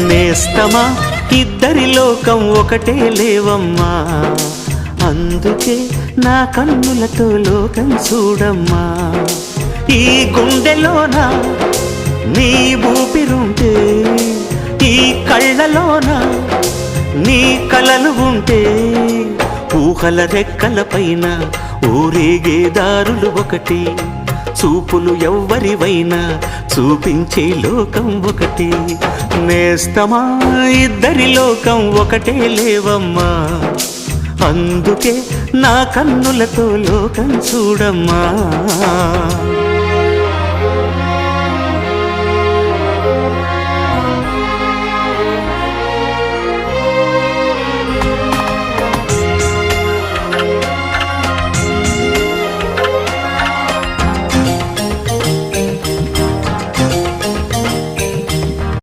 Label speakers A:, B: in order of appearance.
A: నేస్తమా ఇద్దరి లోకం ఒకటే లేవమ్మా, అందుకే నా కన్నులతో లోకం చూడమ్మా. ఈ గుండెలోన నీ ఊపిరుంటే, ఈ కళ్ళలోన నీ కలలు ఉంటే, ఊహల రెక్కల పైన ఊరేగే దారులు ఒకటి, చూపులు ఎవ్వరివైనా చూపించే లోకం ఒకటి. నేస్తమా ఇద్దరి లోకం ఒకటే లేవమ్మా, అందుకే నా కన్నులతో లోకం చూడమ్మా.